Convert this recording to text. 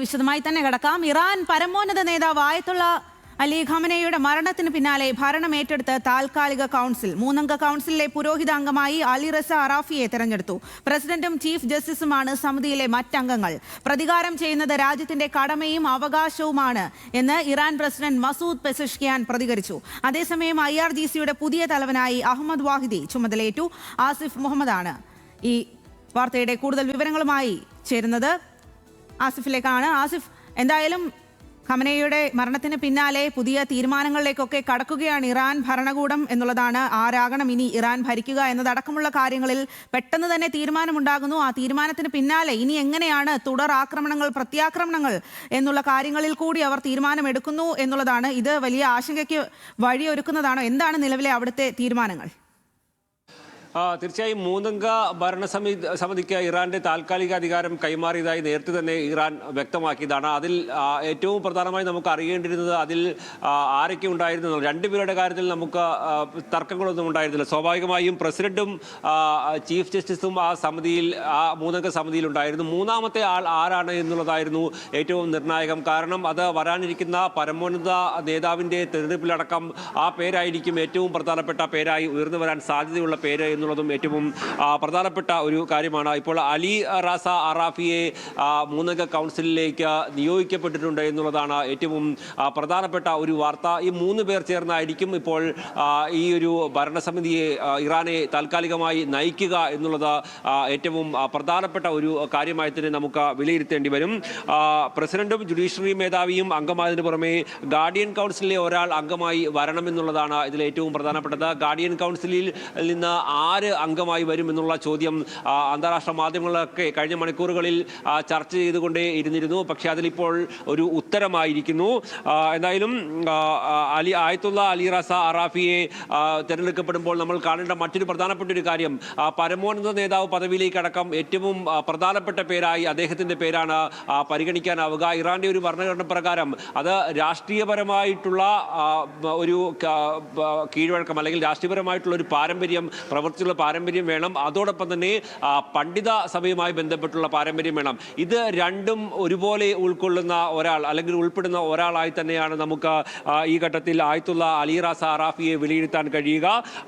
വിശദമായി തന്നെ കിടക്കാം. ഇറാൻ പരമോന്നത നേതാവ് ആയത്തുള്ള അലി ഖമനയുടെ മരണത്തിന് പിന്നാലെ ഭരണം ഏറ്റെടുത്ത താൽക്കാലിക കൗൺസിൽ 3-അംഗ കൗൺസിലിലെ പുരോഹിത അംഗമായി അലി റസ അറാഫിയെ തെരഞ്ഞെടുത്തു. പ്രസിഡന്റും ചീഫ് ജസ്റ്റിസുമാണ് സമിതിയിലെ മറ്റംഗങ്ങൾ. പ്രതികാരം ചെയ്യുന്നത് രാജ്യത്തിന്റെ കടമയും അവകാശവുമാണ് എന്ന് ഇറാൻ പ്രസിഡന്റ് മസൂദ് പെസഷ്കിയാൻ പ്രതികരിച്ചു. അതേസമയം IRGCയുടെ പുതിയ തലവനായി അഹമ്മദ് വാഹിദി ചുമതലയേറ്റു. ആസിഫ് മുഹമ്മദാണ് ഈ വാർത്തയുടെ കൂടുതൽ വിവരങ്ങളുമായി ചേരുന്നത്. ആസിഫിലേക്കാണ്. ആസിഫ്, എന്തായാലും ഖമനയുടെ മരണത്തിന് പിന്നാലെ പുതിയ തീരുമാനങ്ങളിലേക്കൊക്കെ കടക്കുകയാണ് ഇറാൻ ഭരണകൂടം എന്നുള്ളതാണ്. ആരാകണം ഇനി ഇറാൻ ഭരിക്കുക എന്നതടക്കമുള്ള കാര്യങ്ങളിൽ പെട്ടെന്ന് തന്നെ തീരുമാനമുണ്ടാകുന്നു. ആ തീരുമാനത്തിന് പിന്നാലെ ഇനി എങ്ങനെയാണ് തുടർ ആക്രമണങ്ങൾ, പ്രത്യാക്രമണങ്ങൾ എന്നുള്ള കാര്യങ്ങളിൽ കൂടി അവർ തീരുമാനമെടുക്കുന്നു എന്നുള്ളതാണ്. ഇത് വലിയ ആശങ്കയ്ക്ക് വഴിയൊരുക്കുന്നതാണോ? എന്താണ് നിലവിലെ അവിടുത്തെ തീരുമാനങ്ങൾ? തീർച്ചയായും 3-അംഗ ഭരണസമിതിക്ക് ഇറാന്റെ താൽക്കാലിക അധികാരം കൈമാറിയതായി നേരത്തെ തന്നെ ഇറാൻ വ്യക്തമാക്കിയതാണ്. അതിൽ ഏറ്റവും പ്രധാനമായി നമുക്ക് അറിയേണ്ടിയിരുന്നത് അതിൽ ആരൊക്കെ ഉണ്ടായിരുന്നു. 2 പേരുടെ കാര്യത്തിൽ നമുക്ക് തർക്കങ്ങളൊന്നും ഉണ്ടായിരുന്നില്ല. സ്വാഭാവികമായും പ്രസിഡന്റും ചീഫ് ജസ്റ്റിസും ആ 3-അംഗ സമിതിയിൽ ഉണ്ടായിരുന്നു. 3-ാമത്തെ ആൾ ആരാണ് എന്നുള്ളതായിരുന്നു ഏറ്റവും നിർണായകം. കാരണം അത് വരാനിരിക്കുന്ന പരമോന്നത നേതാവിന്റെ തെരഞ്ഞെടുപ്പിലടക്കം ആ പേരായിരിക്കും ഏറ്റവും പ്രധാനപ്പെട്ട പേരായി ഉയർന്നു വരാൻ സാധ്യതയുള്ള പേര് എന്നുള്ളതും ഏറ്റവും പ്രധാനപ്പെട്ട ഒരു കാര്യമാണ്. ഇപ്പോൾ അലി റസ അറാഫിയെ 3-അംഗ കൗൺസിലിലേക്ക് നിയോഗിക്കപ്പെട്ടിട്ടുണ്ട് എന്നുള്ളതാണ് ഏറ്റവും പ്രധാനപ്പെട്ട ഒരു വാർത്ത. ഈ 3 പേർ ചേർന്നായിരിക്കും ഇപ്പോൾ ഈ ഒരു ഭരണസമിതിയെ, ഇറാനെ താൽക്കാലികമായി നയിക്കുക എന്നുള്ളത് ഏറ്റവും പ്രധാനപ്പെട്ട ഒരു കാര്യമായി തന്നെ നമുക്ക് വിലയിരുത്തേണ്ടി വരും. പ്രസിഡന്റും ജുഡീഷ്യറി മേധാവിയും അംഗമായതിനു പുറമെ ഗാർഡിയൻ കൗൺസിലിലെ ഒരാൾ അംഗമായി വരണമെന്നുള്ളതാണ് ഇതിൽ ഏറ്റവും പ്രധാനപ്പെട്ടത്. ഗാർഡിയൻ കൗൺസിലിൽ നിന്ന് ആര് അംഗമായി വരും എന്നുള്ള ചോദ്യം അന്താരാഷ്ട്ര മാധ്യമങ്ങളൊക്കെ കഴിഞ്ഞ മണിക്കൂറുകളിൽ ചർച്ച ചെയ്തുകൊണ്ടേ ഇരുന്നിരുന്നു. പക്ഷേ അതിലിപ്പോൾ ഒരു ഉത്തരമായിരിക്കുന്നു. എന്തായാലും ആയത്തുള്ള അലി റസ അറാഫിയെ തിരഞ്ഞെടുക്കപ്പെടുമ്പോൾ നമ്മൾ കാണേണ്ട മറ്റൊരു പ്രധാനപ്പെട്ട ഒരു കാര്യം, പരമോന്നത നേതാവ് പദവിയിലേക്ക് അടക്കം ഏറ്റവും പ്രധാനപ്പെട്ട പേരായി അദ്ദേഹത്തിന്റെ പേരാണ് പരിഗണിക്കാനാവുക. ഇറാന്റെ ഒരു ഭരണഘടന പ്രകാരം അത് രാഷ്ട്രീയപരമായിട്ടുള്ള ഒരു കീഴ്വഴക്കം അല്ലെങ്കിൽ രാഷ്ട്രീയപരമായിട്ടുള്ള ഒരു പാരമ്പര്യം, പ്രവൃത്തിയുള്ള പാരമ്പര്യം വേണം. അതോടൊപ്പം തന്നെ പണ്ഡിത സഭയുമായി ബന്ധപ്പെട്ടുള്ള പാരമ്പര്യം വേണം. ഇത് രണ്ടും ഒരുപോലെ ഉൾക്കൊള്ളുന്ന ഒരാൾ അല്ലെങ്കിൽ ഉൾപ്പെടുന്ന ഒരാളായി തന്നെയാണ് നമുക്ക് ഈ ഘട്ടത്തിൽ ആയത്തുള്ള അലി റസ അറാഫിയെ വിലയിരുത്താൻ കഴിയുക.